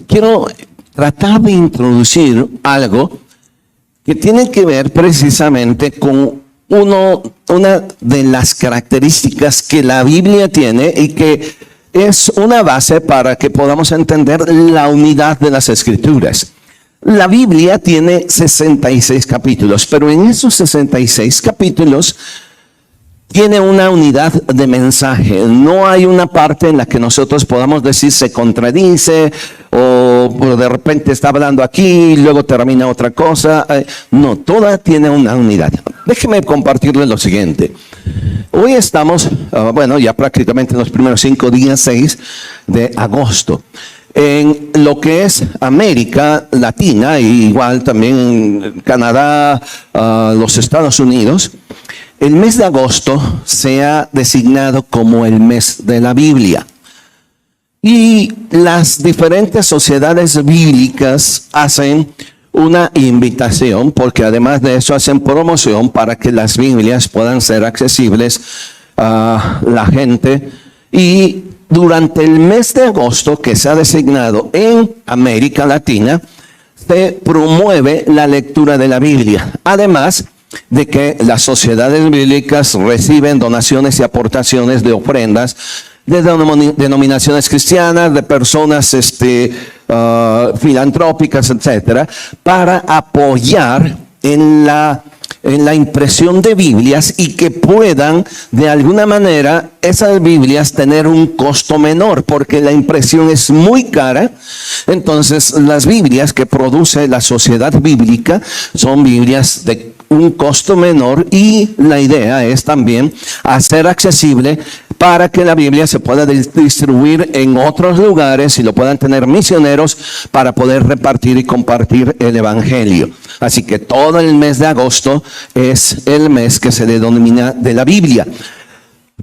quiero tratar de introducir algo que tiene que ver precisamente con una de las características que la Biblia tiene y que es una base para que podamos entender la unidad de las Escrituras. La Biblia tiene 66 capítulos, pero en esos 66 capítulos tiene una unidad de mensaje. No hay una parte en la que nosotros podamos decir se contradice o de repente está hablando aquí y luego termina otra cosa. No, toda tiene una unidad. Déjeme compartirles lo siguiente. Hoy estamos, ya prácticamente en los primeros 5 días, 6 de agosto. En lo que es América Latina, y igual también Canadá, los Estados Unidos, el mes de agosto se ha designado como el mes de la Biblia. Y las diferentes sociedades bíblicas hacen una invitación, porque además de eso hacen promoción para que las Biblias puedan ser accesibles a la gente. Y durante el mes de agosto que se ha designado en América Latina, se promueve la lectura de la Biblia. Además de que las sociedades bíblicas reciben donaciones y aportaciones de ofrendas de denominaciones cristianas, de personas filantrópicas, etcétera, para apoyar en la impresión de Biblias y que puedan de alguna manera esas Biblias tener un costo menor, porque la impresión es muy cara. Entonces las Biblias que produce la sociedad bíblica son Biblias de un costo menor, y la idea es también hacer accesible para que la Biblia se pueda distribuir en otros lugares y lo puedan tener misioneros para poder repartir y compartir el Evangelio. Así que todo el mes de agosto es el mes que se denomina de la Biblia.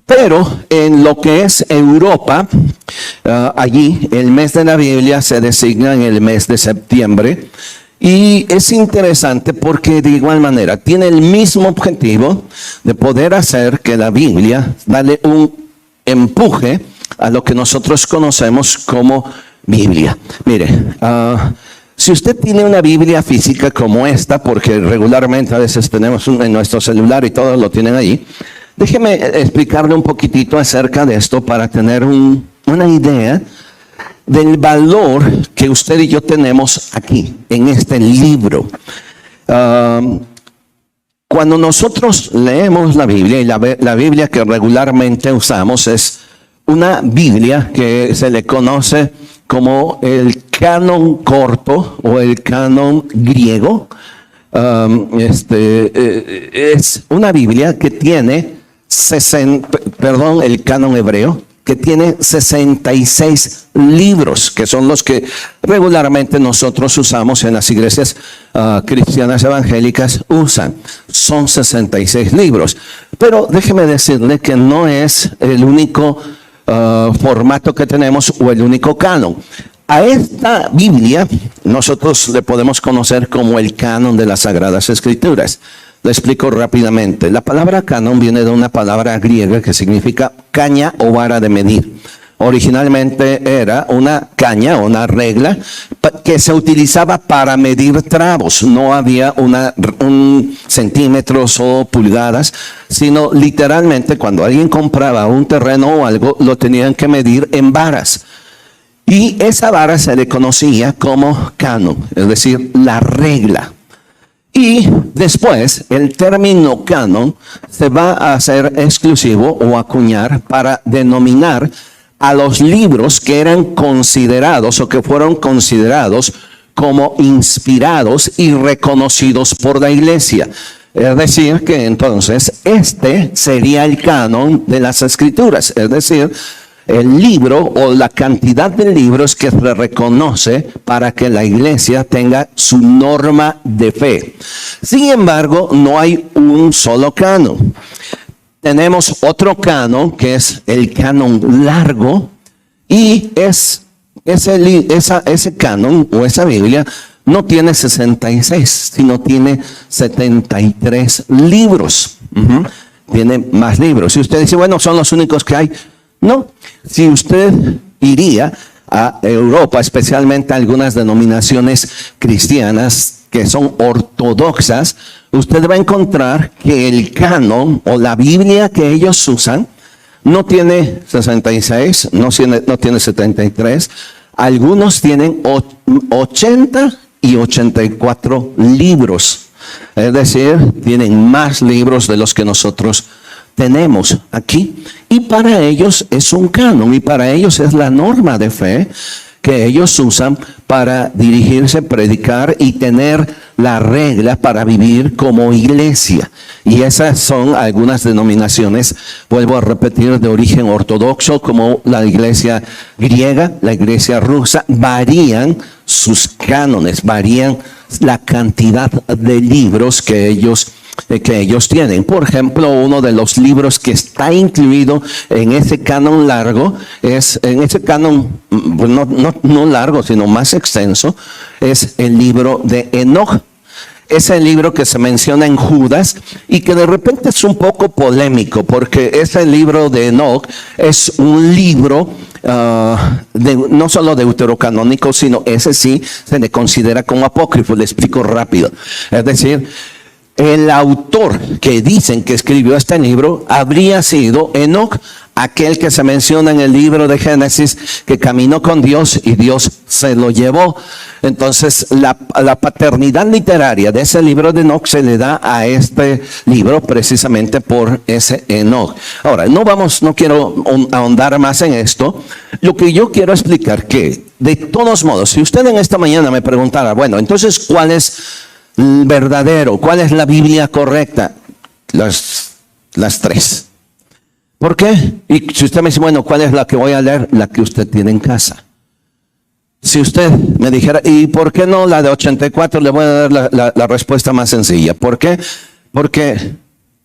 Pero en lo que es Europa, allí el mes de la Biblia se designa en el mes de septiembre. Y es interesante porque de igual manera tiene el mismo objetivo de poder hacer que la Biblia dale un empuje a lo que nosotros conocemos como Biblia. Mire, si usted tiene una Biblia física como esta, porque regularmente a veces tenemos en nuestro celular y todos lo tienen ahí, déjeme explicarle un poquitito acerca de esto para tener una idea del valor que usted y yo tenemos aquí, en este libro. Cuando nosotros leemos la Biblia, y la Biblia que regularmente usamos es una Biblia que se le conoce como el canon corto o el canon griego. Es una Biblia que tiene el canon hebreo, que tiene 66 libros, que son los que regularmente nosotros usamos en las iglesias cristianas evangélicas usan. Son 66 libros. Pero déjeme decirle que no es el único formato que tenemos o el único canon. A esta Biblia nosotros le podemos conocer como el canon de las Sagradas Escrituras. Lo explico rápidamente. La palabra canon viene de una palabra griega que significa caña o vara de medir. Originalmente era una caña o una regla que se utilizaba para medir trabos. No había un centímetros o pulgadas, sino literalmente cuando alguien compraba un terreno o algo, lo tenían que medir en varas. Y esa vara se le conocía como canon, es decir, la regla. Y después el término canon se va a hacer exclusivo o acuñar para denominar a los libros que eran considerados o que fueron considerados como inspirados y reconocidos por la iglesia. Es decir, que entonces este sería el canon de las Escrituras, es decir, el libro o la cantidad de libros que se reconoce para que la iglesia tenga su norma de fe. Sin embargo, no hay un solo canon. Tenemos otro canon que es el canon largo, y ese canon o esa Biblia no tiene 66, sino tiene 73 libros. Tiene más libros. Si usted dice, bueno, son los únicos que hay. No, si usted iría a Europa, especialmente a algunas denominaciones cristianas que son ortodoxas, usted va a encontrar que el canon o la Biblia que ellos usan no tiene 66, no tiene 73, algunos tienen 80 y 84 libros. Es decir, tienen más libros de los que nosotros tenemos aquí. Y para ellos es un canon, y para ellos es la norma de fe que ellos usan para dirigirse, predicar y tener la regla para vivir como iglesia. Y esas son algunas denominaciones, vuelvo a repetir, de origen ortodoxo, como la iglesia griega, la iglesia rusa. Varían sus cánones, varían la cantidad de libros que ellos tienen. Por ejemplo, uno de los libros que está incluido en ese canon largo en ese canon no largo, sino más extenso, es el libro de Enoch. Es el libro que se menciona en Judas y que de repente es un poco polémico, porque ese libro de Enoch es un libro no solo deuterocanónico, sino ese sí se le considera como apócrifo. Le explico rápido. Es decir, el autor que dicen que escribió este libro habría sido Enoch, aquel que se menciona en el libro de Génesis, que caminó con Dios y Dios se lo llevó. Entonces, la paternidad literaria de ese libro de Enoch se le da a este libro precisamente por ese Enoch. Ahora, no quiero ahondar más en esto. Lo que yo quiero explicar que, de todos modos, si usted en esta mañana me preguntara, bueno, entonces, ¿cuál es verdadero? ¿Cuál es la Biblia correcta? Las tres. ¿Por qué? Y si usted me dice, bueno, ¿cuál es la que voy a leer? La que usted tiene en casa. Si usted me dijera, ¿y por qué no la de 84? Le voy a dar la respuesta más sencilla. ¿Por qué? Porque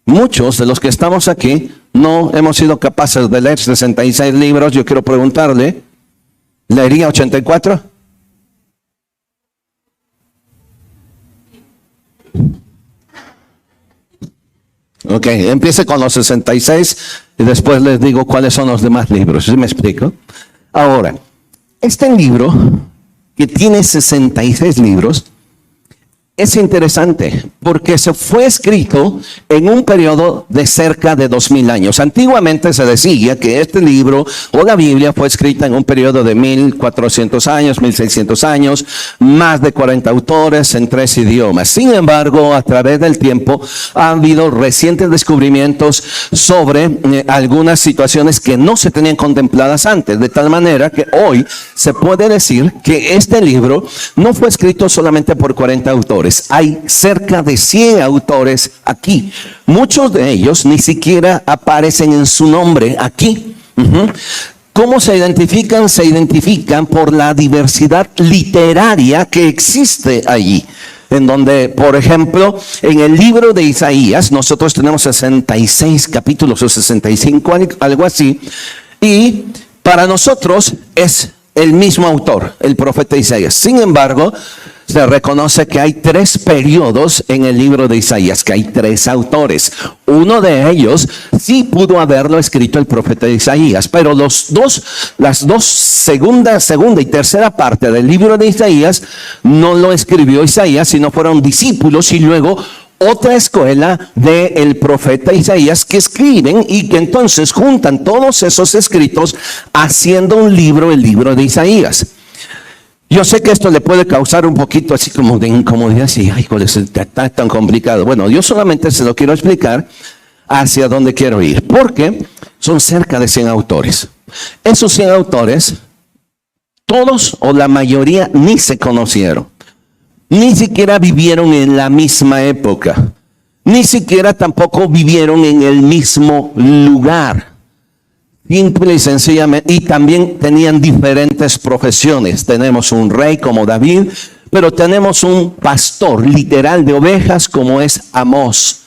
muchos de los que estamos aquí no hemos sido capaces de leer 66 libros. Yo quiero preguntarle, ¿leería 84? Ok, empiece con los 66 y después les digo cuáles son los demás libros. ¿Sí me explico? Ahora, este libro, que tiene 66 libros, es interesante porque se fue escrito en un periodo de cerca de 2000 años. Antiguamente se decía que este libro o la Biblia fue escrita en un periodo de 1400 años, 1600 años, más de 40 autores en 3 idiomas. Sin embargo, a través del tiempo ha habido recientes descubrimientos sobre algunas situaciones que no se tenían contempladas antes, de tal manera que hoy se puede decir que este libro no fue escrito solamente por 40 autores. Hay cerca de 100 autores aquí. Muchos de ellos ni siquiera aparecen en su nombre aquí. ¿Cómo se identifican? Se identifican por la diversidad literaria que existe allí. En donde, por ejemplo, en el libro de Isaías, nosotros tenemos 66 capítulos o 65, algo así. Y para nosotros es el mismo autor, el profeta Isaías. Sin embargo, se reconoce que hay 3 periodos en el libro de Isaías, que hay 3 autores. Uno de ellos sí pudo haberlo escrito el profeta Isaías, pero las dos segunda y tercera parte del libro de Isaías no lo escribió Isaías, sino fueron discípulos y luego otra escuela del profeta Isaías que escriben y que entonces juntan todos esos escritos haciendo un libro, el libro de Isaías. Yo sé que esto le puede causar un poquito así como de incomodidad, así, ay, ¿cuál es está tan complicado? Bueno, yo solamente se lo quiero explicar hacia dónde quiero ir, porque son cerca de 100 autores. Esos 100 autores, todos o la mayoría ni se conocieron, ni siquiera vivieron en la misma época, ni siquiera tampoco vivieron en el mismo lugar. Simple y sencillamente, y también tenían diferentes profesiones. Tenemos un rey como David, pero tenemos un pastor literal de ovejas como es Amós.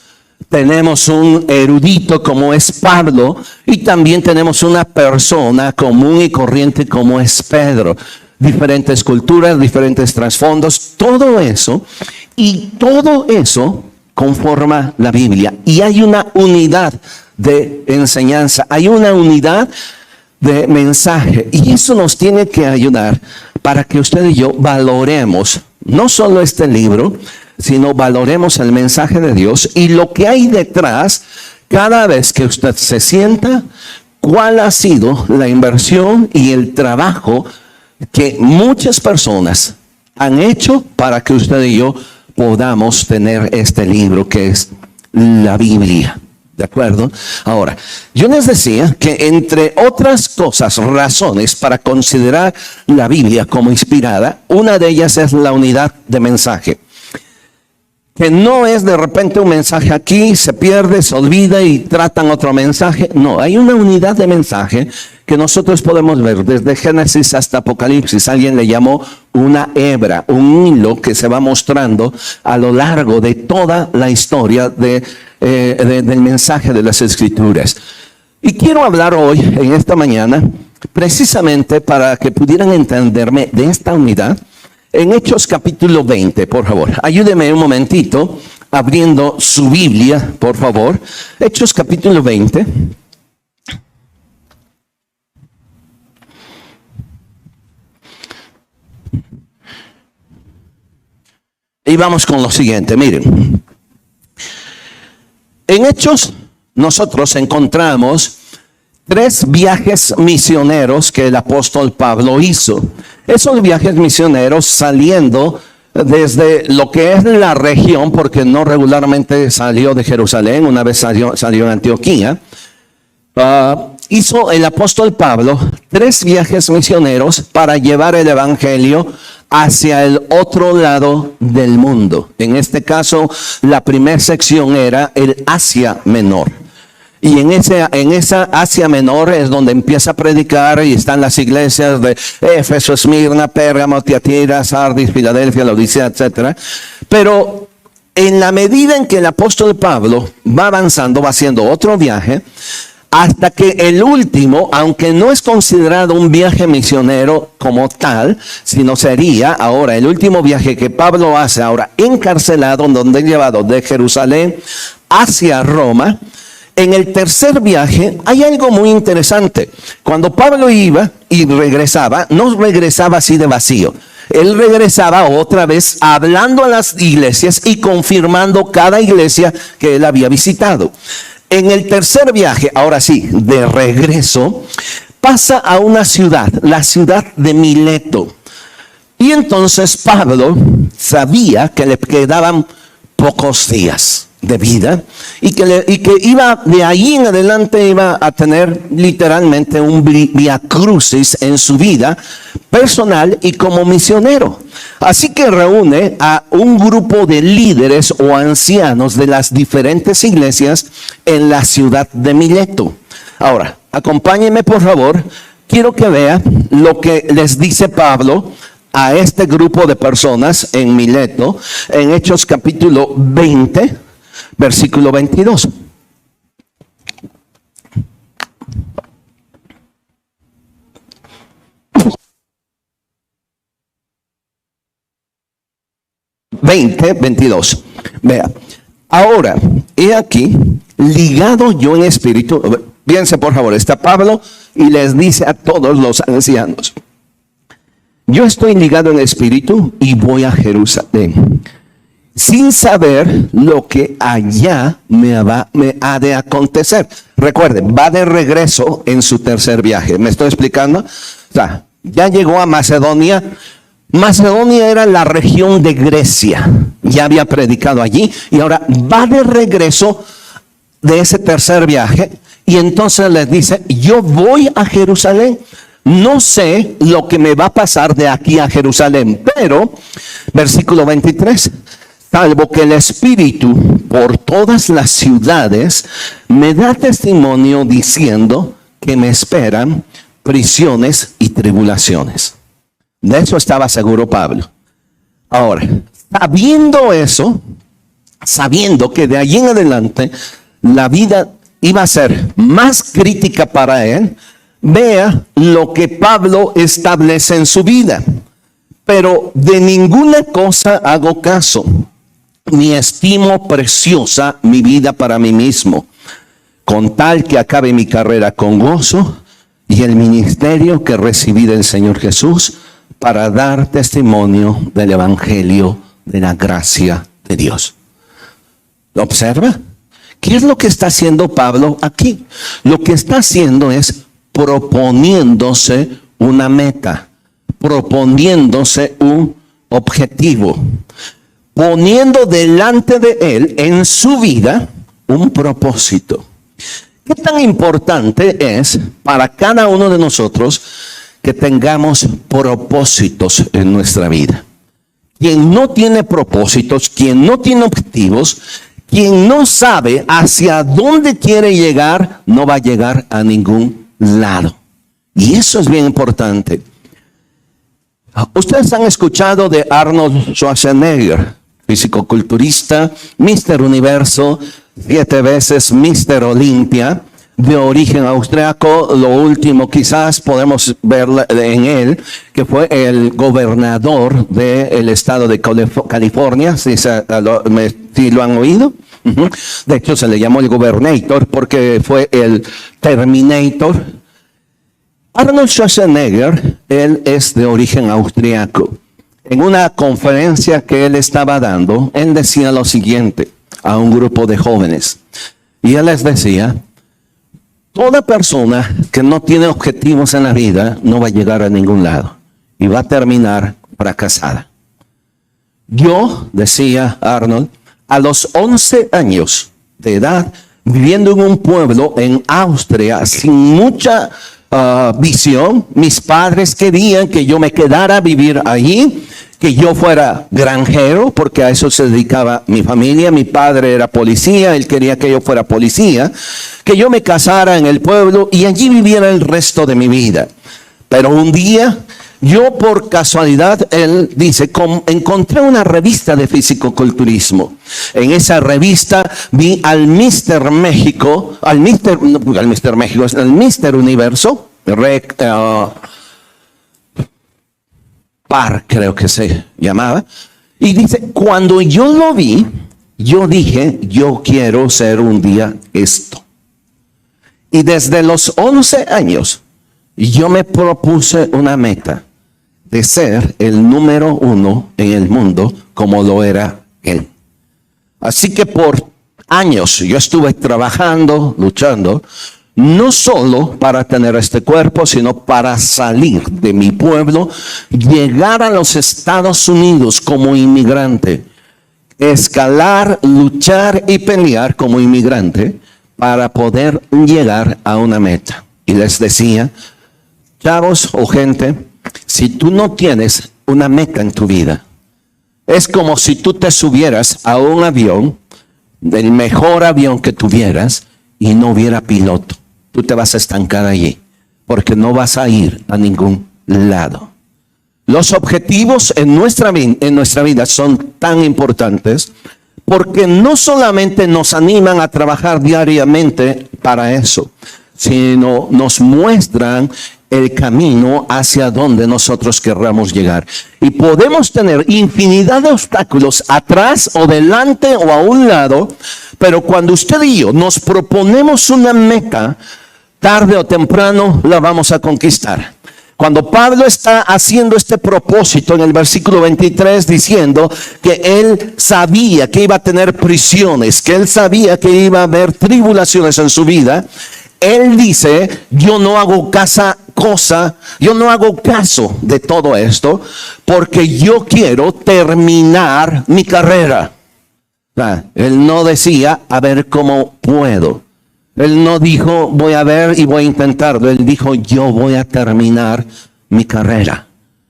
Tenemos un erudito como es Pablo y también tenemos una persona común y corriente como es Pedro. Diferentes culturas, diferentes trasfondos, todo eso conforma la Biblia. Y hay una unidad de enseñanza, hay una unidad de mensaje. Y eso nos tiene que ayudar para que usted y yo valoremos no solo este libro, sino valoremos el mensaje de Dios y lo que hay detrás cada vez que usted se sienta, cuál ha sido la inversión y el trabajo que muchas personas han hecho para que usted y yo podamos tener este libro que es la Biblia. ¿De acuerdo? Ahora, yo les decía que entre otras cosas, razones para considerar la Biblia como inspirada, una de ellas es la unidad de mensaje. Que no es de repente un mensaje aquí, se pierde, se olvida y tratan otro mensaje. No, hay una unidad de mensaje que nosotros podemos ver desde Génesis hasta Apocalipsis. Alguien le llamó una hebra, un hilo que se va mostrando a lo largo de toda la historia del mensaje de las Escrituras. Y quiero hablar hoy, en esta mañana, precisamente para que pudieran entenderme de esta unidad, en Hechos capítulo 20, por favor. Ayúdeme un momentito abriendo su Biblia, por favor. Hechos capítulo 20. Y vamos con lo siguiente, miren. En Hechos nosotros encontramos 3 viajes misioneros que el apóstol Pablo hizo. Esos viajes misioneros saliendo desde lo que es la región, porque no regularmente salió de Jerusalén, una vez salió de Antioquía. Hizo el apóstol Pablo 3 viajes misioneros para llevar el evangelio hacia el otro lado del mundo. En este caso, la primera sección era el Asia Menor. Y en esa Asia Menor es donde empieza a predicar y están las iglesias de Éfeso, Esmirna, Pérgamo, Tiatira, Sardis, Filadelfia, Laodicea, etc. Pero en la medida en que el apóstol Pablo va avanzando, va haciendo otro viaje, hasta que el último, aunque no es considerado un viaje misionero como tal, sino sería ahora el último viaje que Pablo hace ahora encarcelado, donde es llevado de Jerusalén hacia Roma. En el tercer viaje hay algo muy interesante. Cuando Pablo iba y regresaba, no regresaba así de vacío. Él regresaba otra vez hablando a las iglesias y confirmando cada iglesia que él había visitado. En el tercer viaje, ahora sí, de regreso, pasa a una ciudad, la ciudad de Mileto. Y entonces Pablo sabía que le quedaban pocos días de vida y que iba de ahí en adelante iba a tener literalmente un vía crucis en su vida personal y como misionero. Así que reúne a un grupo de líderes o ancianos de las diferentes iglesias en la ciudad de Mileto. Ahora, acompáñenme por favor, quiero que vean lo que les dice Pablo a este grupo de personas en Mileto, en Hechos capítulo 20, versículo 22. Vea, ahora, he aquí, ligado yo en espíritu, fíjense por favor, está Pablo y les dice a todos los ancianos: yo estoy ligado en espíritu y voy a Jerusalén, sin saber lo que allá me ha de acontecer. Recuerden, va de regreso en su tercer viaje. ¿Me estoy explicando? O sea, ya llegó a Macedonia. Macedonia era la región de Grecia. Ya había predicado allí y ahora va de regreso de ese tercer viaje. Y entonces les dice: yo voy a Jerusalén. No sé lo que me va a pasar de aquí a Jerusalén, pero, versículo 23, salvo que el Espíritu por todas las ciudades me da testimonio diciendo que me esperan prisiones y tribulaciones. De eso estaba seguro Pablo. Ahora, sabiendo eso, sabiendo que de allí en adelante la vida iba a ser más crítica para él, vea lo que Pablo establece en su vida. Pero de ninguna cosa hago caso, ni estimo preciosa mi vida para mí mismo, con tal que acabe mi carrera con gozo y el ministerio que recibí del Señor Jesús para dar testimonio del evangelio de la gracia de Dios. ¿Lo observa? ¿Qué es lo que está haciendo Pablo aquí? Lo que está haciendo es proponiéndose una meta, proponiéndose un objetivo, poniendo delante de él en su vida un propósito. ¿Qué tan importante es para cada uno de nosotros que tengamos propósitos en nuestra vida? Quien no tiene propósitos, quien no tiene objetivos, quien no sabe hacia dónde quiere llegar, no va a llegar a ningún lado. Y eso es bien importante. Ustedes han escuchado de Arnold Schwarzenegger, fisicoculturista, Mr. Universo, 7 veces Mr. Olympia, de origen austriaco. Lo último quizás podemos ver en él, que fue el gobernador del estado de California, si lo han oído. De hecho se le llamó el Gobernator porque fue el Terminator. Arnold Schwarzenegger, él es de origen austriaco. En una conferencia que él estaba dando, él decía lo siguiente a un grupo de jóvenes. Y él les decía: toda persona que no tiene objetivos en la vida no va a llegar a ningún lado y va a terminar fracasada. Yo, decía Arnold, a los 11 años de edad, viviendo en un pueblo en Austria sin mucha visión, mis padres querían que yo me quedara a vivir allí, que yo fuera granjero, porque a eso se dedicaba mi familia. Mi padre era policía, él quería que yo fuera policía, que yo me casara en el pueblo y allí viviera el resto de mi vida. Pero un día, yo por casualidad, él dice, encontré una revista de fisicoculturismo. En esa revista vi al Mr. México, al Mr. Universo, Par, creo que se llamaba. Y dice, cuando yo lo vi, yo dije, yo quiero ser un día esto. Y desde los 11 años, yo me propuse una meta de ser el número 1 en el mundo como lo era él. Así que por años yo estuve trabajando, luchando, no solo para tener este cuerpo, sino para salir de mi pueblo, llegar a los Estados Unidos como inmigrante, escalar, luchar y pelear como inmigrante para poder llegar a una meta. Y les decía, chavos o gente, si tú no tienes una meta en tu vida, es como si tú te subieras a un avión, el mejor avión que tuvieras, y no hubiera piloto. Tú te vas a estancar allí, porque no vas a ir a ningún lado. Los objetivos en nuestra vida son tan importantes, porque no solamente nos animan a trabajar diariamente para eso, sino nos muestran el camino hacia donde nosotros querramos llegar. Y podemos tener infinidad de obstáculos atrás o delante o a un lado, pero cuando usted y yo nos proponemos una meta, tarde o temprano la vamos a conquistar. Cuando Pablo está haciendo este propósito en el versículo 23, diciendo que él sabía que iba a tener prisiones, que él sabía que iba a haber tribulaciones en su vida, él dice, yo no hago caso de todo esto, porque yo quiero terminar mi carrera. Él no decía, a ver cómo puedo. Él no dijo, voy a ver y voy a intentarlo. Él dijo, yo voy a terminar mi carrera,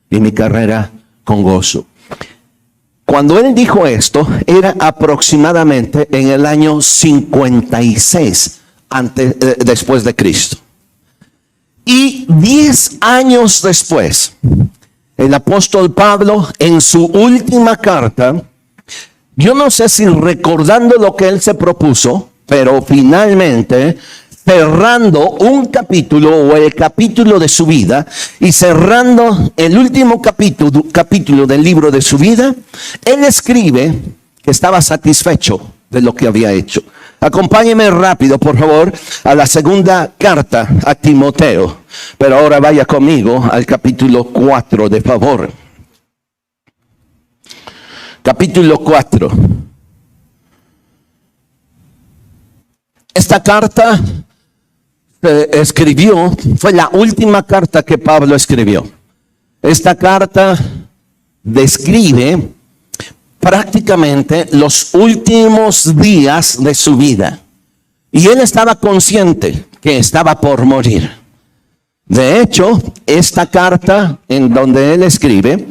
y mi carrera con gozo. Cuando él dijo esto, era aproximadamente en el año 56 después de Cristo. Y 10 años después, el apóstol Pablo, en su última carta, yo no sé si recordando lo que él se propuso, pero finalmente cerrando un capítulo o el capítulo de su vida y cerrando el último capítulo del libro de su vida, él escribe que estaba satisfecho de lo que había hecho. Acompáñeme rápido, por favor, a la segunda carta a Timoteo. Pero ahora vaya conmigo al capítulo 4, de favor. Capítulo 4. Esta carta fue la última carta que Pablo escribió. Esta carta describe prácticamente los últimos días de su vida. Y él estaba consciente que estaba por morir. De hecho, esta carta en donde él escribe,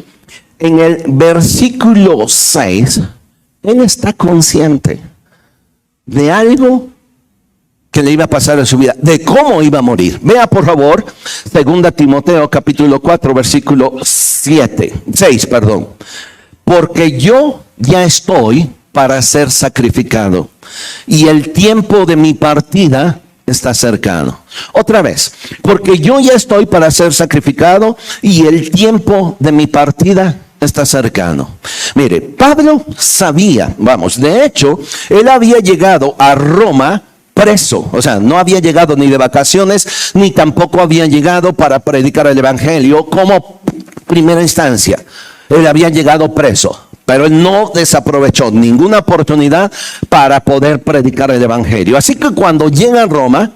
en el versículo 6, él está consciente de algo que le iba a pasar en su vida, de cómo iba a morir. Vea por favor, 2 Timoteo capítulo 4, versículo 6. Porque yo ya estoy para ser sacrificado, y el tiempo de mi partida está cercano. Otra vez, porque yo ya estoy para ser sacrificado, y el tiempo de mi partida está cercano. Mire, Pablo sabía, de hecho, él había llegado a Roma preso, o sea, no había llegado ni de vacaciones, ni tampoco había llegado para predicar el evangelio como primera instancia. Él había llegado preso, pero él no desaprovechó ninguna oportunidad para poder predicar el evangelio. Así que cuando llega a Roma,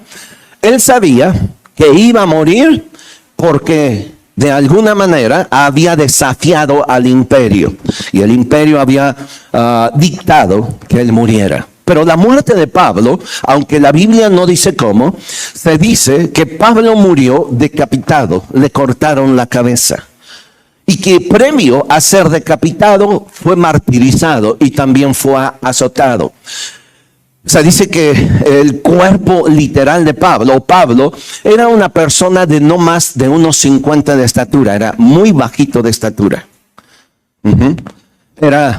él sabía que iba a morir porque de alguna manera había desafiado al imperio, y el imperio había dictado que él muriera. Pero la muerte de Pablo, aunque la Biblia no dice cómo, se dice que Pablo murió decapitado, le cortaron la cabeza. Y que previo a ser decapitado fue martirizado y también fue azotado. Se dice que el cuerpo literal de Pablo era una persona de no más de unos 50 de estatura, era muy bajito de estatura.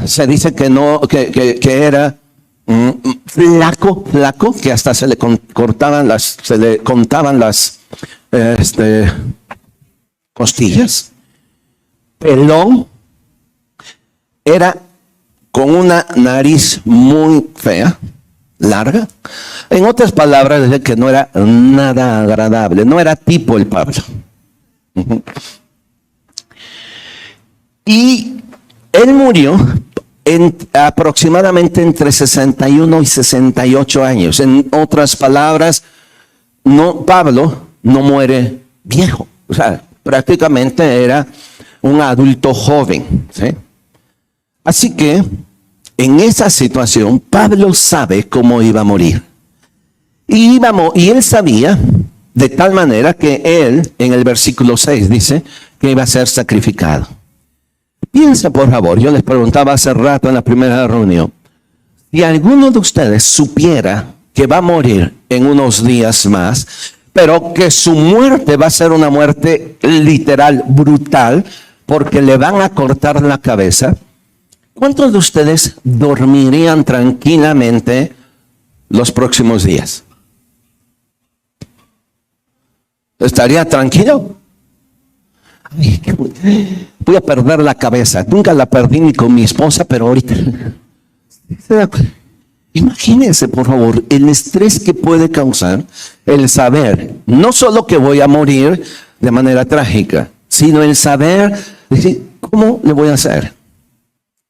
Se dice que era flaco, que hasta se le contaban las costillas. Pelón, era con una nariz muy fea, larga. En otras palabras, dice que no era nada agradable, no era tipo el Pablo. Y él murió aproximadamente entre 61 y 68 años. En otras palabras, Pablo no muere viejo, o sea, prácticamente era un adulto joven, ¿sí? Así que en esa situación Pablo sabe cómo iba a morir, y él sabía de tal manera que él en el versículo 6 dice que iba a ser sacrificado. Piensa por favor, yo les preguntaba hace rato en la primera reunión, si alguno de ustedes supiera que va a morir en unos días más, pero que su muerte va a ser una muerte literal, brutal, porque le van a cortar la cabeza, ¿cuántos de ustedes dormirían tranquilamente los próximos días? ¿Estaría tranquilo? Ay, voy a perder la cabeza. Nunca la perdí ni con mi esposa, pero ahorita. Imagínense, por favor, el estrés que puede causar el saber, no solo que voy a morir de manera trágica, sino el saber, decir, ¿cómo le voy a hacer?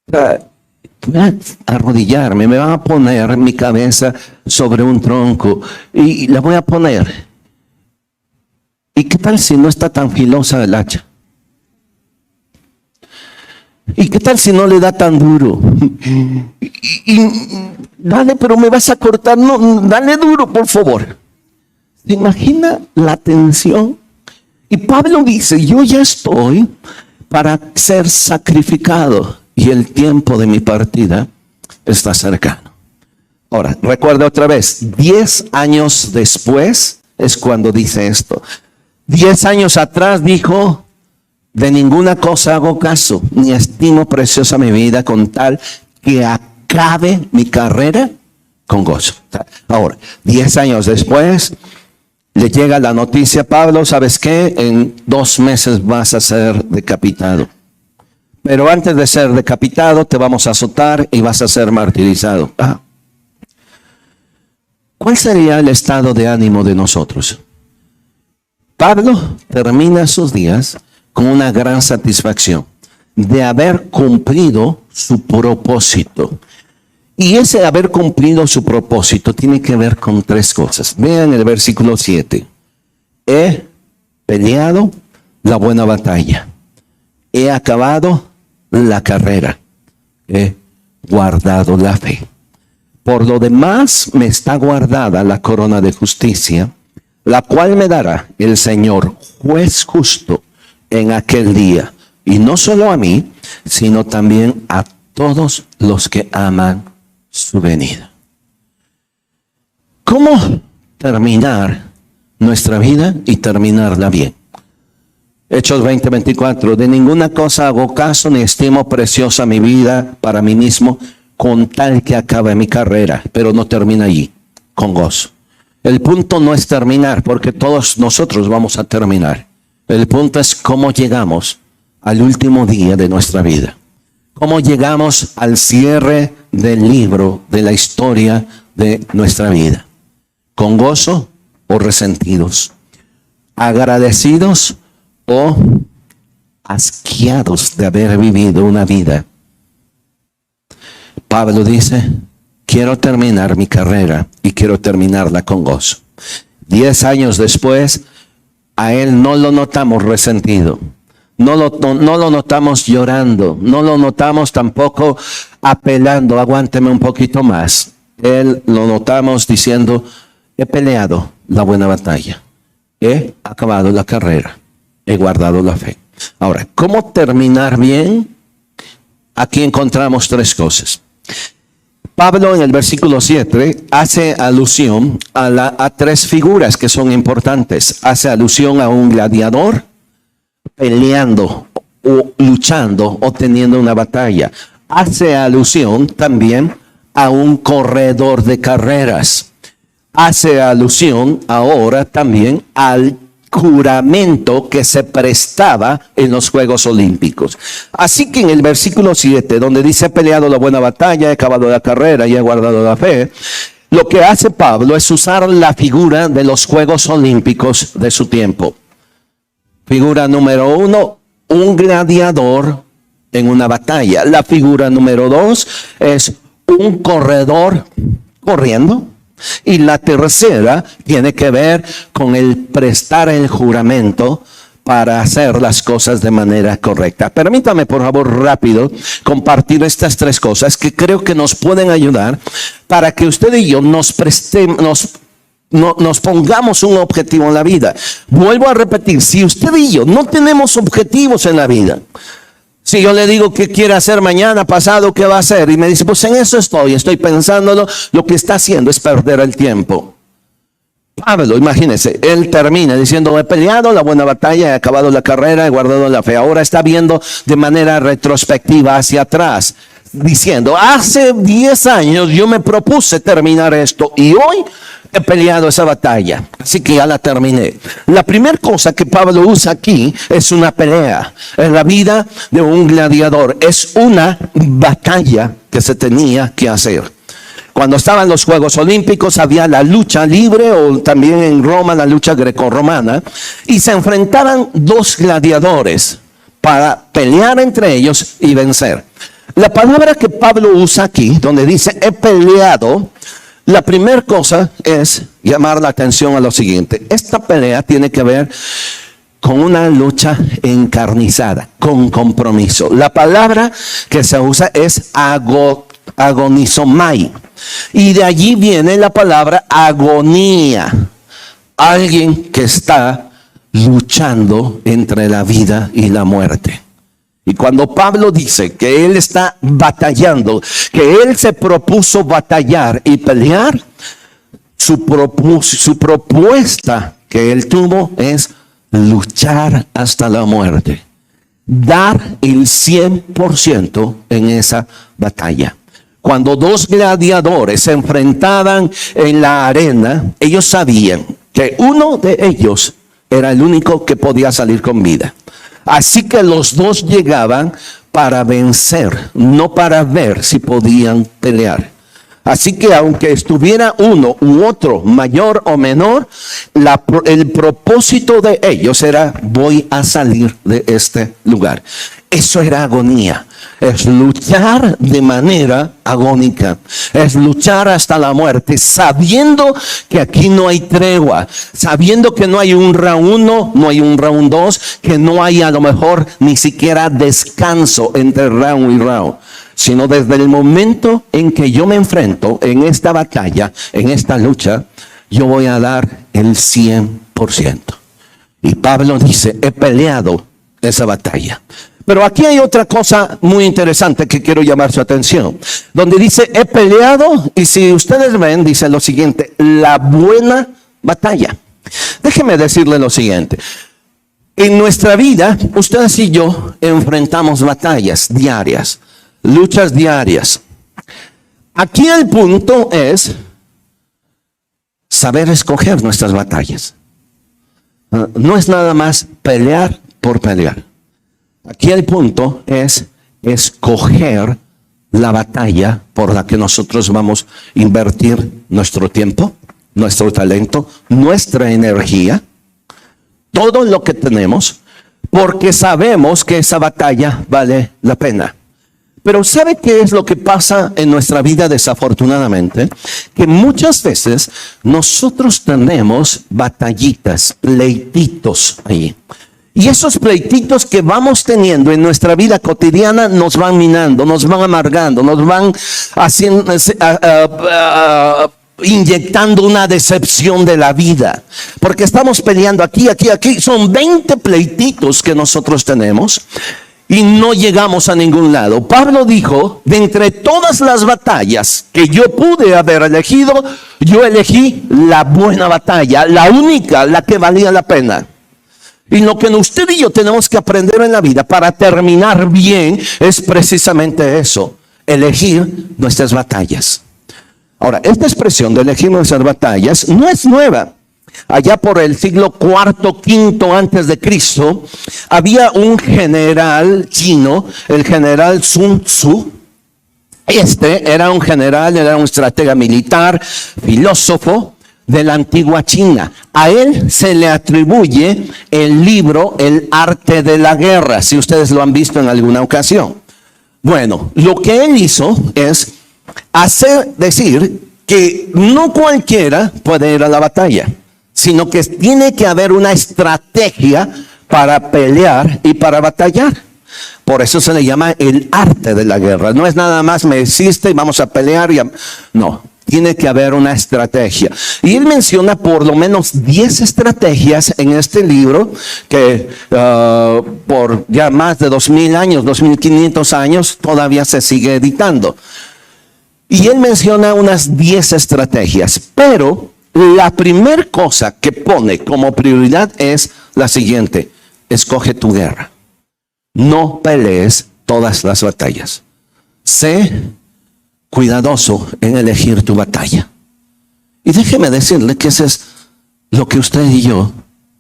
Voy a arrodillarme, me van a poner mi cabeza sobre un tronco y la voy a poner. ¿Y qué tal si no está tan filosa el hacha? ¿Y qué tal si no le da tan duro? Dale, pero me vas a cortar. No, dale duro, por favor. ¿Se imagina la tensión? Y Pablo dice, yo ya estoy para ser sacrificado y el tiempo de mi partida está cercano. Ahora, recuerda otra vez, 10 años después es cuando dice esto. 10 años atrás dijo, de ninguna cosa hago caso, ni estimo preciosa mi vida con tal que acabe mi carrera con gozo. Ahora, 10 años después, le llega la noticia a Pablo, ¿sabes qué? En 2 meses vas a ser decapitado. Pero antes de ser decapitado, te vamos a azotar y vas a ser martirizado. ¿Cuál sería el estado de ánimo de nosotros? Pablo termina sus días con una gran satisfacción de haber cumplido su propósito. Y ese haber cumplido su propósito tiene que ver con tres cosas. Vean el versículo 7. He peleado la buena batalla. He acabado la carrera. He guardado la fe. Por lo demás me está guardada la corona de justicia, la cual me dará el Señor, juez justo, en aquel día. Y no solo a mí, sino también a todos los que aman su venida. ¿Cómo terminar nuestra vida y terminarla bien? Hechos 20:24. De ninguna cosa hago caso ni estimo preciosa mi vida para mí mismo, con tal que acabe mi carrera, pero no termina allí, con gozo. El punto no es terminar, porque todos nosotros vamos a terminar. El punto es cómo llegamos al último día de nuestra vida. Cómo llegamos al cierre del libro de la historia de nuestra vida. ¿Con gozo o resentidos? ¿Agradecidos o asqueados de haber vivido una vida? Pablo dice, quiero terminar mi carrera y quiero terminarla con gozo. 10 años después, a él no lo notamos resentido. No lo notamos llorando. No lo notamos tampoco apelando, aguánteme un poquito más. Él lo notamos diciendo, he peleado la buena batalla. He acabado la carrera. He guardado la fe. Ahora, ¿cómo terminar bien? Aquí encontramos tres cosas. Pablo en el versículo 7 hace alusión a tres figuras que son importantes. Hace alusión a un gladiador peleando o luchando o teniendo una batalla. Hace alusión también a un corredor de carreras. Hace alusión ahora también al juramento que se prestaba en los Juegos Olímpicos. Así que en el versículo 7, donde dice he peleado la buena batalla, he acabado la carrera y he guardado la fe, lo que hace Pablo es usar la figura de los Juegos Olímpicos de su tiempo. Figura número 1, un gladiador en una batalla. La figura número 2 es un corredor corriendo. Y la tercera tiene que ver con el prestar el juramento para hacer las cosas de manera correcta. Permítame, por favor, rápido compartir estas tres cosas que creo que nos pueden ayudar para que usted y yo nos pongamos un objetivo en la vida. Vuelvo a repetir, si usted y yo no tenemos objetivos en la vida, si yo le digo qué quiere hacer mañana, pasado, qué va a hacer, y me dice, pues en eso estoy pensándolo, lo que está haciendo es perder el tiempo. Pablo, imagínense, él termina diciendo, he peleado la buena batalla, he acabado la carrera, he guardado la fe. Ahora está viendo de manera retrospectiva hacia atrás, diciendo, hace 10 años yo me propuse terminar esto y hoy he peleado esa batalla, así que ya la terminé. La primera cosa que Pablo usa aquí es una pelea en la vida de un gladiador. Es una batalla que se tenía que hacer. Cuando estaban los Juegos Olímpicos había la lucha libre, o también en Roma la lucha grecorromana, y se enfrentaban dos gladiadores para pelear entre ellos y vencer. La palabra que Pablo usa aquí, donde dice he peleado, la primera cosa es llamar la atención a lo siguiente. Esta pelea tiene que ver con una lucha encarnizada, con compromiso. La palabra que se usa es agonizomai. Y de allí viene la palabra agonía. Alguien que está luchando entre la vida y la muerte. Y cuando Pablo dice que él está batallando, que él se propuso batallar y pelear, su propuesta que él tuvo es luchar hasta la muerte. Dar el 100% en esa batalla. Cuando dos gladiadores se enfrentaban en la arena, ellos sabían que uno de ellos era el único que podía salir con vida. Así que los dos llegaban para vencer, no para ver si podían pelear. Así que aunque estuviera uno u otro, mayor o menor, el propósito de ellos era: voy a salir de este lugar. Eso era agonía. Es luchar de manera agónica. Es luchar hasta la muerte, sabiendo que aquí no hay tregua, sabiendo que no hay un round 1, no hay un round 2, que no hay a lo mejor ni siquiera descanso entre round y round, sino desde el momento en que yo me enfrento en esta batalla, en esta lucha, yo voy a dar el 100%. Y Pablo dice: he peleado esa batalla. Pero aquí hay otra cosa muy interesante que quiero llamar su atención, donde dice: he peleado, y si ustedes ven, dice lo siguiente: la buena batalla. Déjeme decirle lo siguiente: en nuestra vida, ustedes y yo enfrentamos batallas diarias, luchas diarias. Aquí el punto es saber escoger nuestras batallas. No es nada más pelear por pelear. Aquí el punto es escoger la batalla por la que nosotros vamos a invertir nuestro tiempo, nuestro talento, nuestra energía, todo lo que tenemos, porque sabemos que esa batalla vale la pena. Pero ¿sabe qué es lo que pasa en nuestra vida desafortunadamente? Que muchas veces nosotros tenemos batallitas, pleititos ahí. Y esos pleititos que vamos teniendo en nuestra vida cotidiana nos van minando, nos van amargando, nos van haciendo, inyectando una decepción de la vida. Porque estamos peleando aquí. Son 20 pleititos que nosotros tenemos y no llegamos a ningún lado. Pablo dijo: de entre todas las batallas que yo pude haber elegido, yo elegí la buena batalla, la única, la que valía la pena. Y lo que usted y yo tenemos que aprender en la vida para terminar bien es precisamente eso: elegir nuestras batallas. Ahora, esta expresión de elegir nuestras batallas no es nueva. Allá por el siglo IV, V antes de Cristo, había un general chino, el general Sun Tzu. Este era un general, era un estratega militar, filósofo de la antigua China. A él se le atribuye el libro El arte de la guerra, si ustedes lo han visto en alguna ocasión. Bueno, lo que él hizo es decir que no cualquiera puede ir a la batalla, sino que tiene que haber una estrategia para pelear y para batallar. Por eso se le llama el arte de la guerra. No es nada más me existe y vamos a pelear. No. Tiene que haber una estrategia. Y él menciona por lo menos 10 estrategias en este libro que por ya más de 2000 años, 2500 años, todavía se sigue editando. Y él menciona unas 10 estrategias. Pero la primera cosa que pone como prioridad es la siguiente: escoge tu guerra. No pelees todas las batallas. Sé cuidadoso en elegir tu batalla. Y déjeme decirle que eso es lo que usted y yo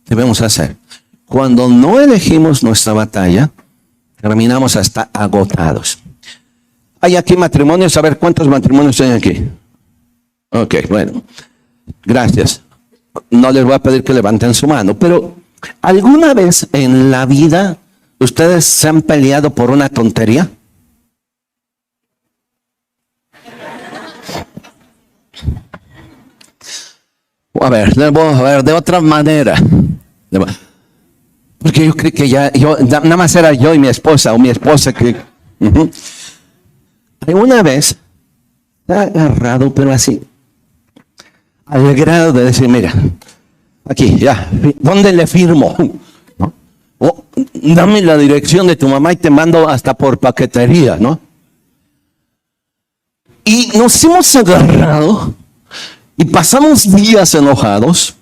debemos hacer. Cuando no elegimos nuestra batalla, terminamos hasta agotados. ¿Hay aquí matrimonios? A ver, ¿cuántos matrimonios hay aquí? Ok, bueno. Gracias. No les voy a pedir que levanten su mano, pero ¿alguna vez en la vida ustedes se han peleado por una tontería? A ver, de otra manera. Porque yo creo que nada más era yo y mi esposa, o mi esposa que... Una vez, está agarrado, pero así, al grado de decir: mira, aquí, ya, ¿dónde le firmo? ¿No? O, dame la dirección de tu mamá y te mando hasta por paquetería, ¿no? Y nos hemos agarrado y pasamos días enojados,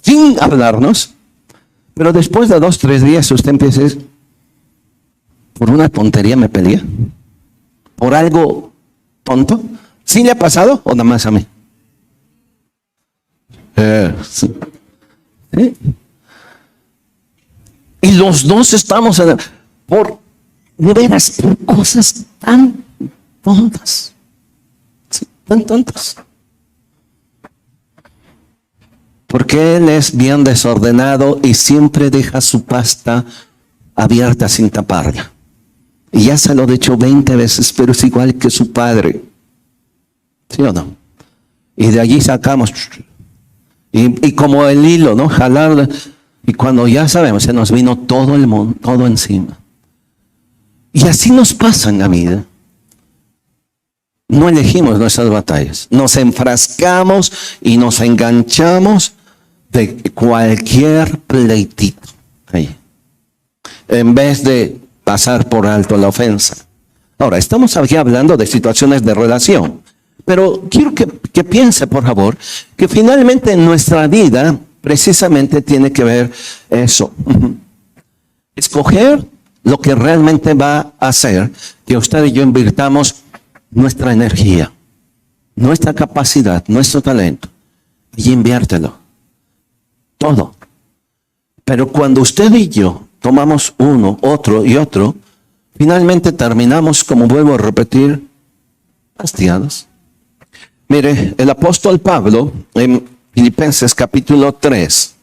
sin hablarnos, pero después de 2, 3 días usted empieza a decir: por una tontería me peleé, por algo tonto. ¿Sí le ha pasado o nada más a mí? Sí. ¿Sí? Y los dos estamos de veras, por cosas tan tontas. ¿Sí? Tan tontos. Porque él es bien desordenado y siempre deja su pasta abierta sin taparla. Y ya se lo he dicho 20 veces, pero es igual que su padre. ¿Sí o no? Y de allí sacamos, y como el hilo, ¿no? Jalar, y cuando ya sabemos, se nos vino todo el mundo, todo encima. Y así nos pasa en la vida. No elegimos nuestras batallas. Nos enfrascamos y nos enganchamos de cualquier pleitito ahí, en vez de pasar por alto la ofensa. Ahora, estamos aquí hablando de situaciones de relación, pero quiero que piense, por favor, que finalmente en nuestra vida precisamente tiene que ver eso. Escoger lo que realmente va a hacer que usted y yo invirtamos nuestra energía, nuestra capacidad, nuestro talento, y inviértelo. Todo. Pero cuando usted y yo tomamos uno, otro y otro, finalmente terminamos, como vuelvo a repetir, hastiados. Mire, el apóstol Pablo, en Filipenses capítulo 3,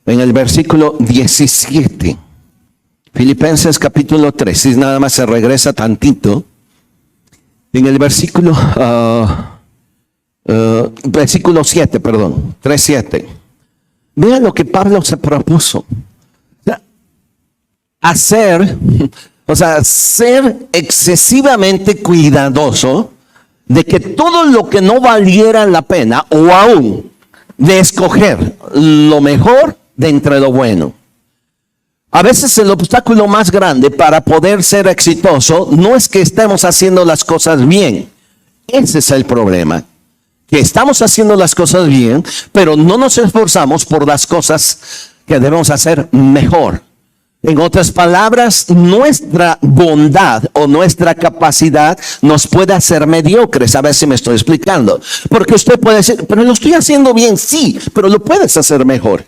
en el versículo 17, Filipenses capítulo 3, si nada más se regresa tantito, en el versículo 7, perdón, 3:7. Vean lo que Pablo se propuso. Ser excesivamente cuidadoso de que todo lo que no valiera la pena, o aún de escoger lo mejor de entre lo bueno. A veces el obstáculo más grande para poder ser exitoso no es que estemos haciendo las cosas bien. Ese es el problema. Que estamos haciendo las cosas bien, pero no nos esforzamos por las cosas que debemos hacer mejor. En otras palabras, nuestra bondad o nuestra capacidad nos puede hacer mediocres. A ver si me estoy explicando. Porque usted puede decir, pero lo estoy haciendo bien, sí, pero lo puedes hacer mejor.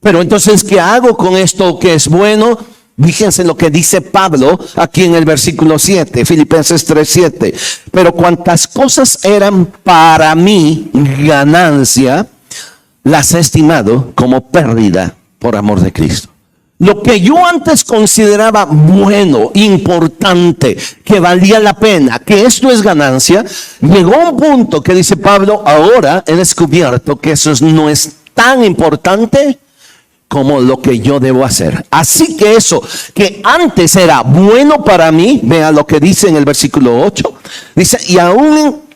Pero entonces, ¿qué hago con esto que es bueno? Fíjense lo que dice Pablo aquí en el versículo 7, Filipenses 3:7. Pero cuantas cosas eran para mí ganancia, las he estimado como pérdida por amor de Cristo. Lo que yo antes consideraba bueno, importante, que valía la pena, que esto es ganancia, llegó a un punto que dice Pablo, ahora he descubierto que eso no es tan importante como lo que yo debo hacer. Así que eso que antes era bueno para mí, vea lo que dice en el versículo 8, dice,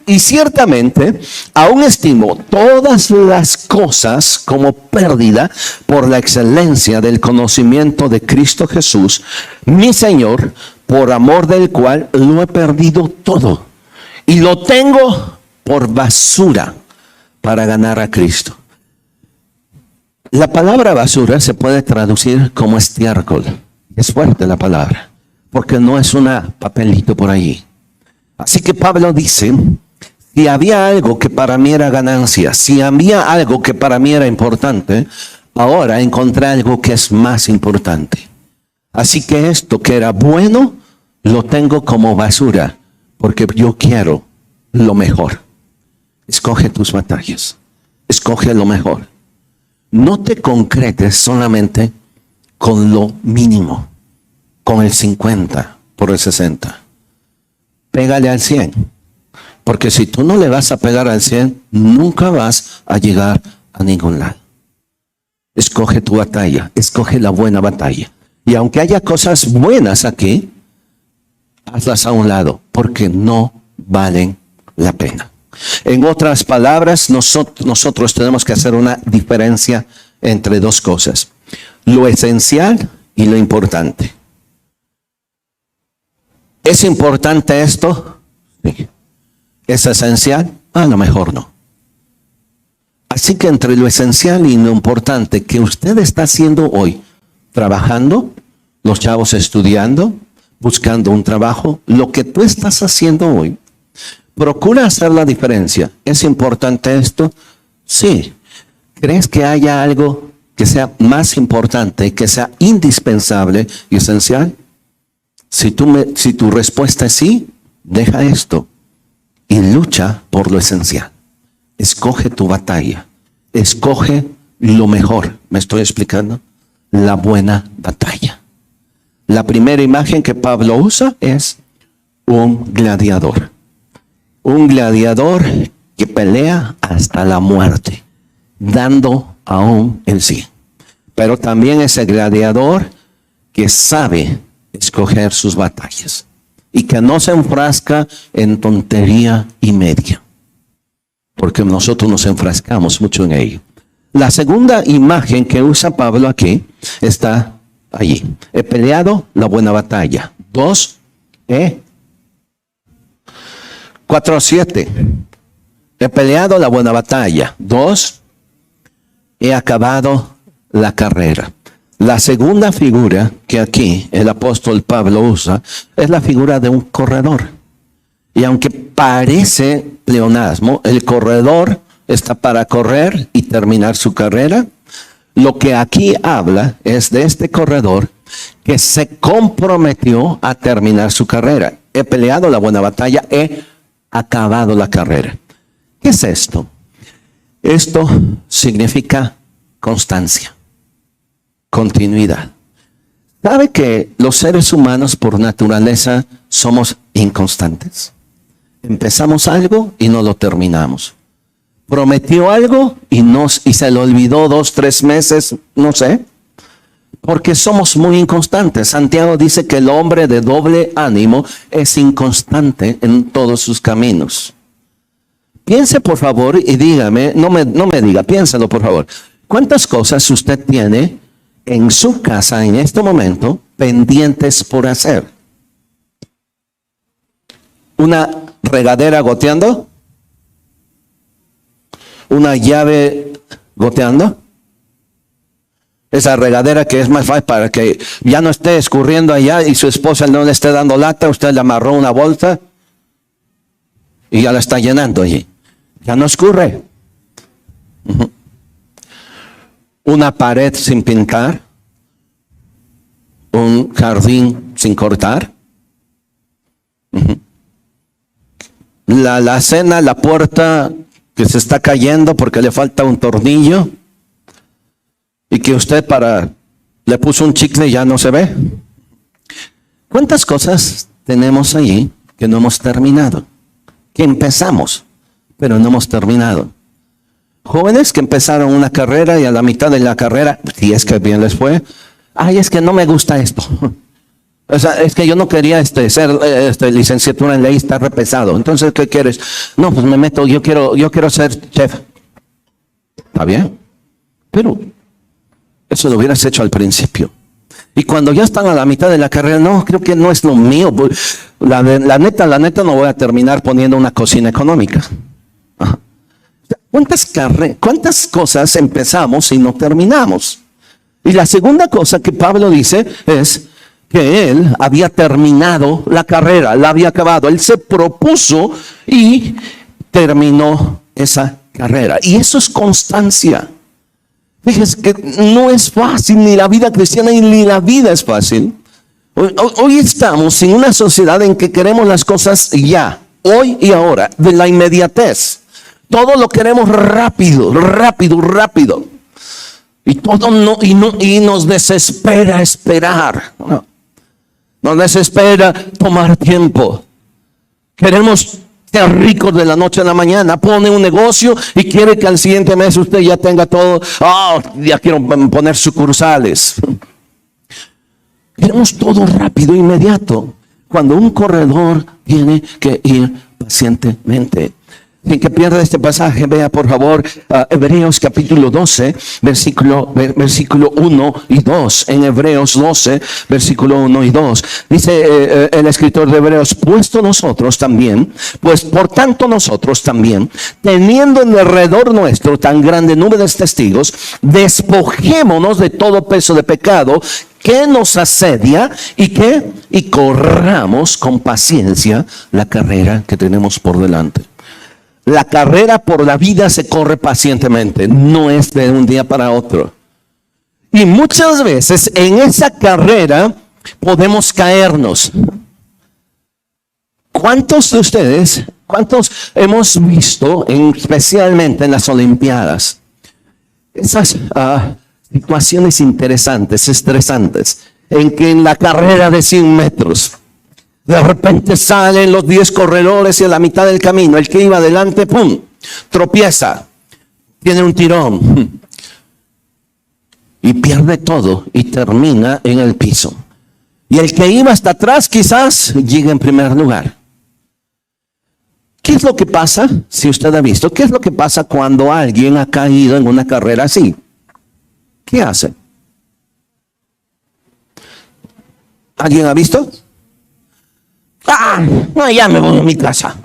y ciertamente aún estimo todas las cosas como pérdida por la excelencia del conocimiento de Cristo Jesús, mi Señor, por amor del cual lo he perdido todo y lo tengo por basura para ganar a Cristo. La palabra basura se puede traducir como estiércol. Es fuerte la palabra, porque no es un papelito por ahí. Así que Pablo dice, si había algo que para mí era ganancia, si había algo que para mí era importante, ahora encontré algo que es más importante. Así que esto que era bueno, lo tengo como basura, porque yo quiero lo mejor. Escoge tus batallas, escoge lo mejor. No te concretes solamente con lo mínimo, con el 50 por el 60. Pégale al 100. Porque si tú no le vas a pegar al 100, nunca vas a llegar a ningún lado. Escoge tu batalla, escoge la buena batalla. Y aunque haya cosas buenas aquí, hazlas a un lado, porque no valen la pena. En otras palabras, nosotros tenemos que hacer una diferencia entre dos cosas: lo esencial y lo importante. ¿Es importante esto? Sí. ¿Es esencial? A lo mejor no. Así que entre lo esencial y lo importante que usted está haciendo hoy, trabajando, los chavos estudiando, buscando un trabajo, lo que tú estás haciendo hoy, procura hacer la diferencia. ¿Es importante esto? Sí. ¿Crees que haya algo que sea más importante, que sea indispensable y esencial? Si tu respuesta es sí, deja esto y lucha por lo esencial. Escoge tu batalla. Escoge lo mejor. ¿Me estoy explicando? La buena batalla. La primera imagen que Pablo usa es un gladiador. Un gladiador que pelea hasta la muerte, dando aún el sí. Pero también ese gladiador que sabe escoger sus batallas y que no se enfrasca en tontería y media, porque nosotros nos enfrascamos mucho en ello. La segunda imagen que usa Pablo aquí está allí. He peleado la buena batalla. 4:7. He peleado la buena batalla. 2. He acabado la carrera. La segunda figura que aquí el apóstol Pablo usa es la figura de un corredor. Y aunque parece pleonasmo, el corredor está para correr y terminar su carrera. Lo que aquí habla es de este corredor que se comprometió a terminar su carrera. He peleado la buena batalla, he acabado la carrera. ¿Qué es esto? Esto significa constancia, continuidad. ¿Sabe que los seres humanos por naturaleza somos inconstantes? Empezamos algo y no lo terminamos. Prometió algo y se le olvidó 2, 3 meses, no sé. Porque somos muy inconstantes. Santiago dice que el hombre de doble ánimo es inconstante en todos sus caminos. Piense por favor y dígame, no me diga, piénselo por favor. ¿Cuántas cosas usted tiene en su casa en este momento pendientes por hacer? ¿Una regadera goteando? ¿Una llave goteando? Esa regadera que es más fácil para que ya no esté escurriendo allá y su esposa no le esté dando lata, usted le amarró una bolsa y ya la está llenando allí. Ya no escurre. Una pared sin pintar, un jardín sin cortar. La alacena, la puerta que se está cayendo porque le falta un tornillo y que usted le puso un chicle y ya no se ve. ¿Cuántas cosas tenemos allí que no hemos terminado? Que empezamos, pero no hemos terminado. Jóvenes que empezaron una carrera y a la mitad de la carrera, si es que bien les fue, es que no me gusta esto. O sea, es que yo no quería ser licenciatura en ley, está re pesado. Entonces, ¿qué quieres? No, pues me meto, yo quiero ser chef. ¿Está bien? Pero eso lo hubieras hecho al principio. Y cuando ya están a la mitad de la carrera, no, creo que no es lo mío. La neta, no voy a terminar poniendo una cocina económica. Ajá. ¿Cuántas cosas empezamos y no terminamos? Y la segunda cosa que Pablo dice es que él había terminado la carrera, la había acabado. Él se propuso y terminó esa carrera. Y eso es constancia. Fíjese que no es fácil, ni la vida cristiana ni la vida es fácil. Hoy estamos en una sociedad en que queremos las cosas ya, hoy y ahora, de la inmediatez. Todo lo queremos rápido. Y nos desespera esperar. Nos desespera tomar tiempo. Queremos ser ricos de la noche a la mañana. Pone un negocio y quiere que al siguiente mes usted ya tenga todo. Ya quiero poner sucursales. Queremos todo rápido, inmediato. Cuando un corredor tiene que ir pacientemente. Sin que pierda este pasaje, vea por favor Hebreos capítulo 12, versículo 1 y 2. En Hebreos 12, versículo 1 y 2. Dice el escritor de Hebreos, pues por tanto nosotros también, teniendo en alrededor nuestro tan grande nube de testigos, despojémonos de todo peso de pecado que nos asedia y corramos con paciencia la carrera que tenemos por delante. La carrera por la vida se corre pacientemente, no es de un día para otro. Y muchas veces en esa carrera podemos caernos. ¿Cuántos de ustedes ¿Cuántos hemos visto, especialmente en las Olimpiadas, esas situaciones interesantes, estresantes, en que en la carrera de 100 metros, de repente salen los 10 corredores y a la mitad del camino, el que iba adelante, ¡pum!, tropieza, tiene un tirón y pierde todo y termina en el piso. Y el que iba hasta atrás quizás llega en primer lugar. ¿Qué es lo que pasa? Si usted ha visto, ¿qué es lo que pasa cuando alguien ha caído en una carrera así? ¿Qué hace? ¿Alguien ha visto? No, ya me voy a mi casa.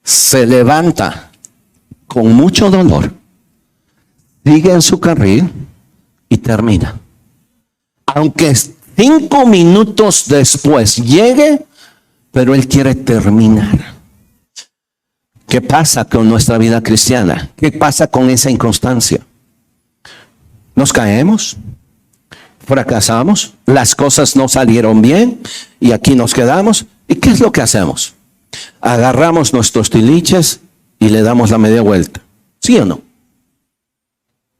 Se levanta con mucho dolor, sigue en su carril y termina. Aunque 5 minutos después llegue, pero él quiere terminar. ¿Qué pasa con nuestra vida cristiana? ¿Qué pasa con esa inconstancia? Nos caemos, fracasamos, las cosas no salieron bien y aquí nos quedamos. ¿Y qué es lo que hacemos? Agarramos nuestros tiliches y le damos la media vuelta. ¿Sí o no?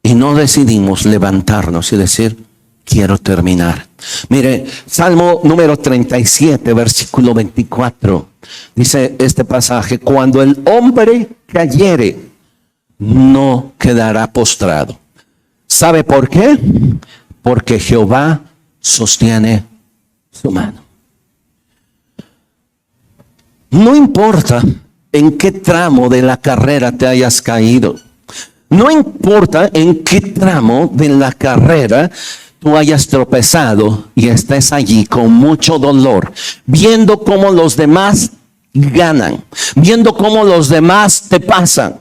Y no decidimos levantarnos y decir, quiero terminar. Mire, Salmo número 37, versículo 24. Dice este pasaje, cuando el hombre cayere, no quedará postrado. ¿Sabe por qué? Porque Jehová sostiene su mano. No importa en qué tramo de la carrera te hayas caído. No importa en qué tramo de la carrera tú hayas tropezado y estés allí con mucho dolor, viendo cómo los demás ganan, viendo cómo los demás te pasan.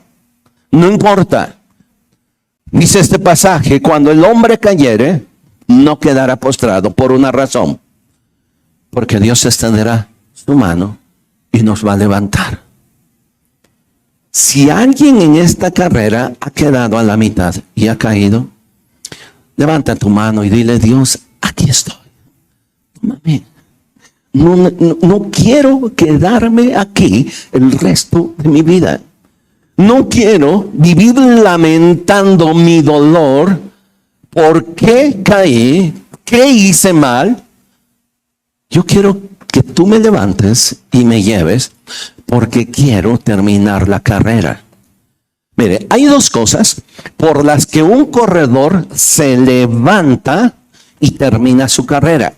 No importa. Dice este pasaje, cuando el hombre cayere, no quedará postrado por una razón. Porque Dios extenderá su mano y nos va a levantar. Si alguien en esta carrera ha quedado a la mitad y ha caído, levanta tu mano y dile, Dios, aquí estoy. Tómame. No quiero quedarme aquí el resto de mi vida. No quiero vivir lamentando mi dolor. ¿Por qué caí? ¿Qué hice mal? Yo quiero que tú me levantes y me lleves porque quiero terminar la carrera. Mire, hay 2 cosas por las que un corredor se levanta y termina su carrera.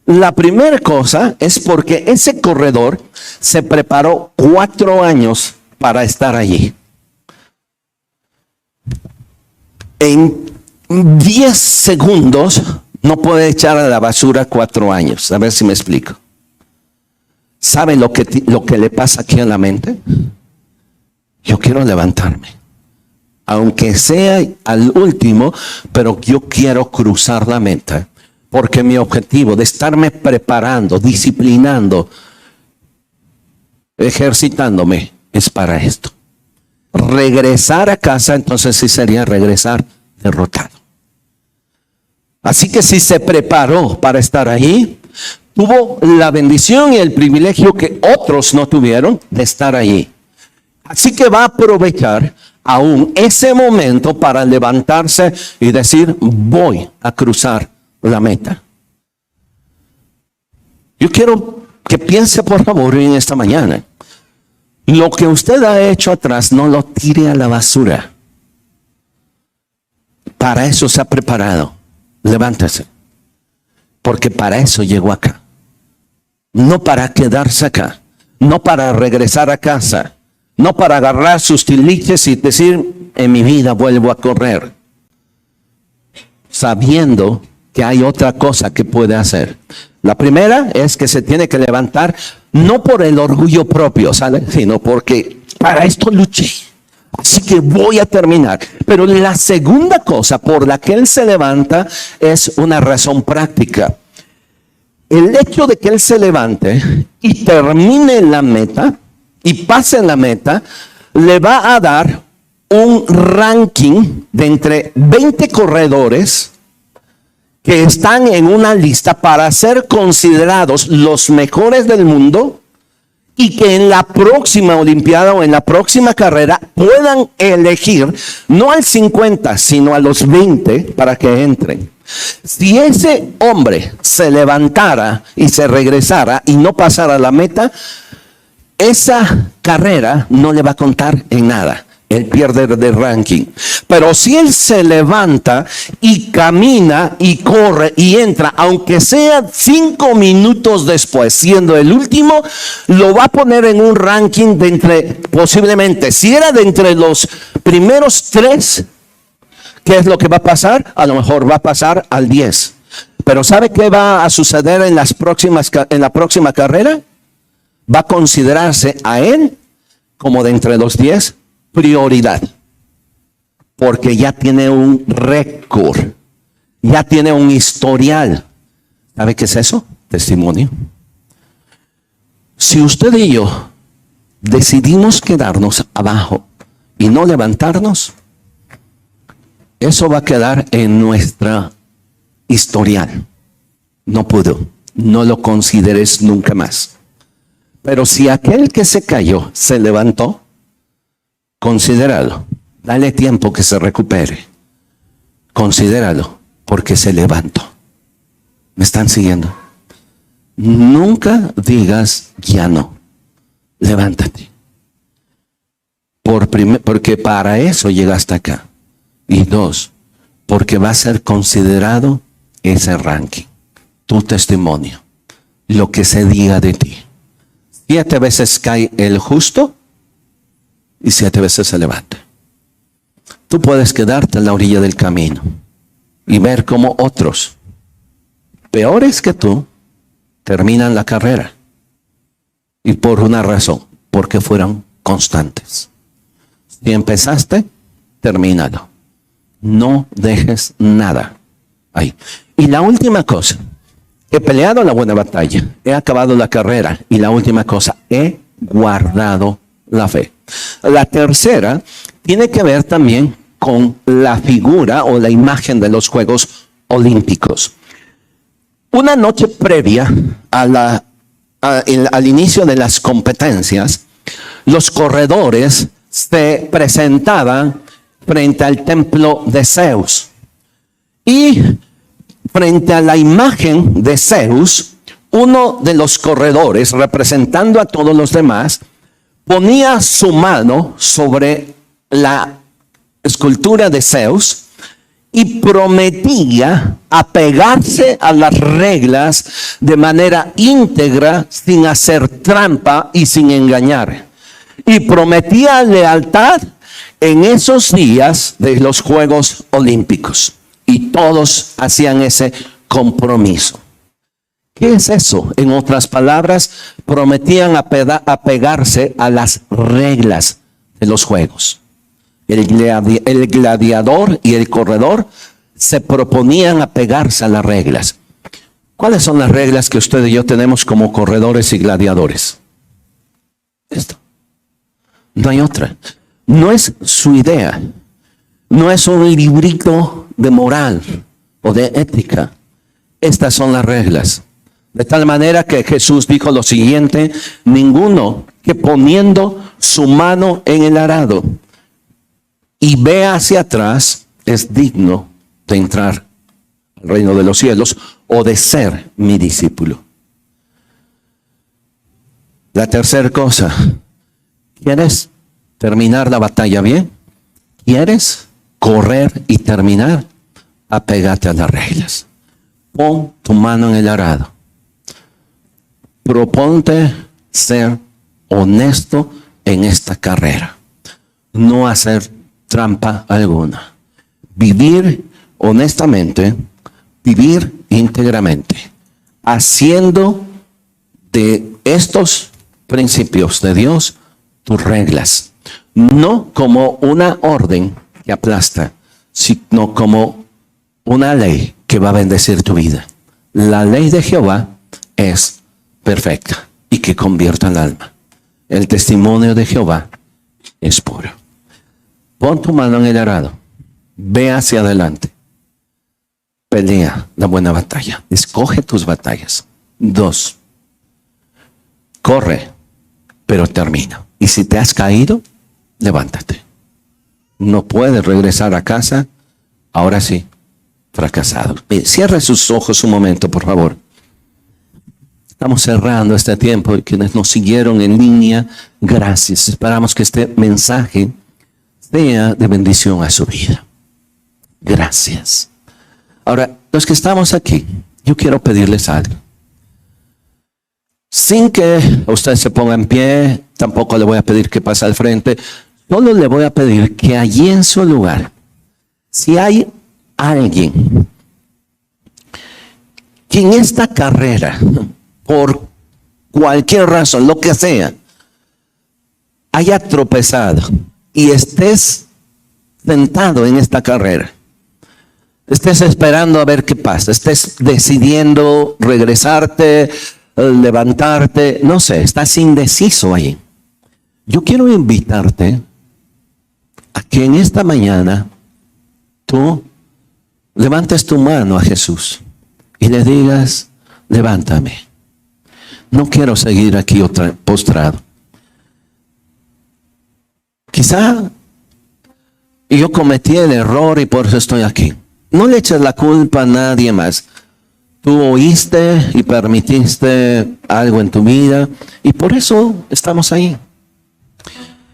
La primera cosa es porque ese corredor se preparó 4 años para estar allí. En 10 segundos no puede echar a la basura 4 años. A ver si me explico. ¿Sabe lo que le pasa aquí en la mente? Yo quiero levantarme. Aunque sea al último, pero yo quiero cruzar la meta. Porque mi objetivo de estarme preparando, disciplinando, ejercitándome, es para esto. Regresar a casa, entonces sí sería regresar derrotado. Así que si se preparó para estar ahí, tuvo la bendición y el privilegio que otros no tuvieron de estar allí. Así que va a aprovechar aún ese momento para levantarse y decir, voy a cruzar la meta. Yo quiero que piense por favor en esta mañana. Lo que usted ha hecho atrás, no lo tire a la basura. Para eso se ha preparado. Levántese. Porque para eso llegó acá. No para quedarse acá. No para regresar a casa. No para agarrar sus tiliches y decir, en mi vida vuelvo a correr. Sabiendo que hay otra cosa que puede hacer. La primera es que se tiene que levantar no por el orgullo propio, ¿sale? Sino porque para esto luché. Así que voy a terminar. Pero la segunda cosa por la que él se levanta es una razón práctica. El hecho de que él se levante y termine la meta y pase la meta, le va a dar un ranking de entre 20 corredores que están en una lista para ser considerados los mejores del mundo y que en la próxima Olimpiada o en la próxima carrera puedan elegir no al 50, sino a los 20 para que entren. Si ese hombre se levantara y se regresara y no pasara la meta, esa carrera no le va a contar en nada. Él pierde de ranking. Pero si él se levanta y camina y corre y entra, aunque sea 5 minutos después, siendo el último, lo va a poner en un ranking de entre, posiblemente, si era de entre los primeros 3, ¿qué es lo que va a pasar? A lo mejor va a pasar al 10. Pero ¿sabe qué va a suceder en la próxima carrera? Va a considerarse a él como de entre los 10 prioridad, porque ya tiene un récord, ya tiene un historial. ¿Sabe qué es eso? Testimonio. Si usted y yo decidimos quedarnos abajo y no levantarnos, eso va a quedar en nuestra historial. No pudo, no lo consideres nunca más. Pero si aquel que se cayó se levantó, considéralo, dale tiempo que se recupere. Considéralo, porque se levantó. ¿Me están siguiendo? Nunca digas ya no. Levántate. Porque para eso llegaste acá. Y 2, porque va a ser considerado ese ranking, tu testimonio, lo que se diga de ti. 7 veces cae el justo y 7 veces se levanta. Tú puedes quedarte en la orilla del camino y ver cómo otros, peores que tú, terminan la carrera. Y por una razón, porque fueron constantes. Si empezaste, termínalo. No dejes nada ahí. Y la última cosa, he peleado la buena batalla, he acabado la carrera. Y la última cosa, he guardado la fe. La tercera tiene que ver también con la figura o la imagen de los Juegos Olímpicos. Una noche previa al inicio de las competencias, los corredores se presentaban frente al templo de Zeus. Y frente a la imagen de Zeus, uno de los corredores, representando a todos los demás, ponía su mano sobre la escultura de Zeus y prometía apegarse a las reglas de manera íntegra, sin hacer trampa y sin engañar. Y prometía lealtad en esos días de los Juegos Olímpicos. Y todos hacían ese compromiso. ¿Qué es eso? En otras palabras, prometían apegarse a las reglas de los juegos. El gladiador y el corredor se proponían apegarse a las reglas. ¿Cuáles son las reglas que usted y yo tenemos como corredores y gladiadores? Esto. No hay otra. No es su idea. No es un librito de moral o de ética. Estas son las reglas. De tal manera que Jesús dijo lo siguiente: ninguno que poniendo su mano en el arado y ve hacia atrás es digno de entrar al reino de los cielos o de ser mi discípulo. La tercera cosa, ¿quieres terminar la batalla bien? ¿Quieres correr y terminar? Apégate a las reglas. Pon tu mano en el arado. Proponte ser honesto en esta carrera. No hacer trampa alguna. Vivir honestamente, vivir íntegramente, haciendo de estos principios de Dios tus reglas. No como una orden que aplasta, sino como una ley que va a bendecir tu vida. La ley de Jehová es perfecta y que convierte al alma. El testimonio de Jehová es puro. Pon tu mano en el arado. Ve hacia adelante. Pelea la buena batalla. Escoge tus batallas. 2. Corre pero termino. Y si te has caído, levántate. No puedes regresar a casa, ahora sí, fracasado. Cierre sus ojos un momento, por favor. Estamos cerrando este tiempo y quienes nos siguieron en línea, gracias. Esperamos que este mensaje sea de bendición a su vida. Gracias. Ahora, los que estamos aquí, yo quiero pedirles algo. Sin que usted se ponga en pie, tampoco le voy a pedir que pase al frente. Solo le voy a pedir que allí en su lugar, si hay alguien que en esta carrera, por cualquier razón, lo que sea, haya tropezado y estés sentado en esta carrera, estés esperando a ver qué pasa, estés decidiendo regresarte, levantarte, no sé, estás indeciso ahí. Yo quiero invitarte a que en esta mañana tú levantes tu mano a Jesús y le digas, levántame. No quiero seguir aquí postrado. Quizá yo cometí el error y por eso estoy aquí. No le eches la culpa a nadie más. Tú oíste y permitiste algo en tu vida y por eso estamos ahí.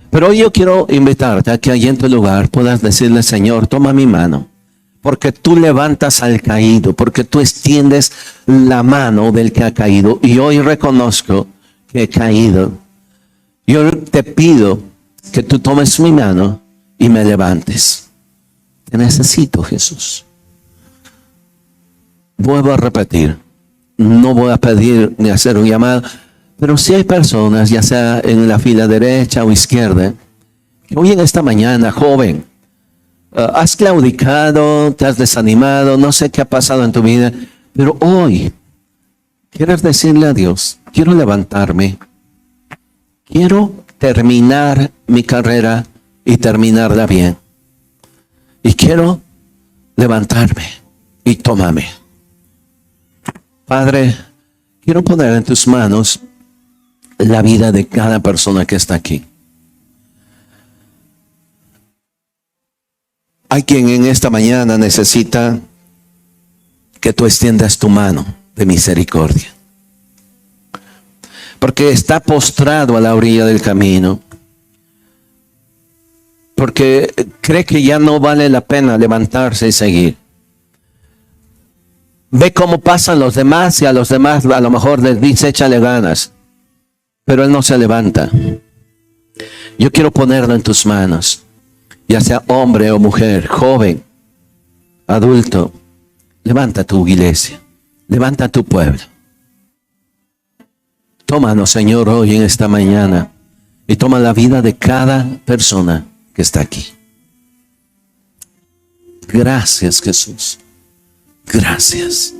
Pero hoy yo quiero invitarte a que allí en tu lugar puedas decirle, Señor, toma mi mano. Porque tú levantas al caído, porque tú extiendes la mano del que ha caído. Y hoy reconozco que he caído. Yo te pido que tú tomes mi mano y me levantes. Te necesito, Jesús. Vuelvo a repetir, no voy a pedir ni hacer un llamado, pero si hay personas, ya sea en la fila derecha o izquierda, que hoy en esta mañana, joven, has claudicado, te has desanimado, no sé qué ha pasado en tu vida, pero hoy quieres decirle a Dios, quiero levantarme, quiero terminar mi carrera y terminarla bien. Y quiero levantarme y tómame. Padre, quiero poner en tus manos la vida de cada persona que está aquí. Hay quien en esta mañana necesita que tú extiendas tu mano de misericordia. Porque está postrado a la orilla del camino. Porque cree que ya no vale la pena levantarse y seguir. Ve cómo pasan los demás y a los demás a lo mejor les dice échale ganas. Pero él no se levanta. Yo quiero ponerlo en tus manos. Ya sea hombre o mujer, joven, adulto. Levanta tu iglesia. Levanta tu pueblo. Tómanos, Señor, hoy en esta mañana. Y toma la vida de cada persona que está aquí. Gracias, Jesús. Gracias.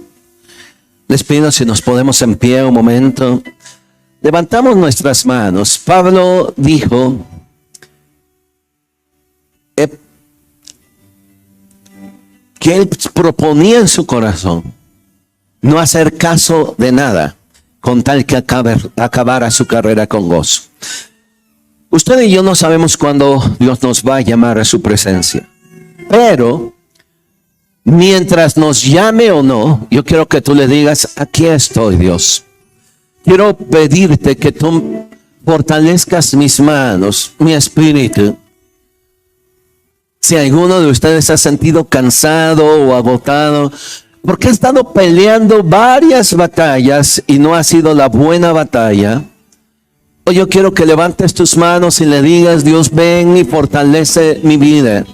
Les pido si nos podemos en pie un momento. Levantamos nuestras manos. Pablo dijo que él proponía en su corazón no hacer caso de nada con tal que acabara su carrera con gozo. Usted y yo no sabemos cuándo Dios nos va a llamar a su presencia. Pero mientras nos llame o no, yo quiero que tú le digas, aquí estoy, Dios. Quiero pedirte que tú fortalezcas mis manos, mi espíritu. Si alguno de ustedes se ha sentido cansado o agotado, porque ha estado peleando varias batallas y no ha sido la buena batalla, hoy yo quiero que levantes tus manos y le digas, Dios, ven y fortalece mi vida.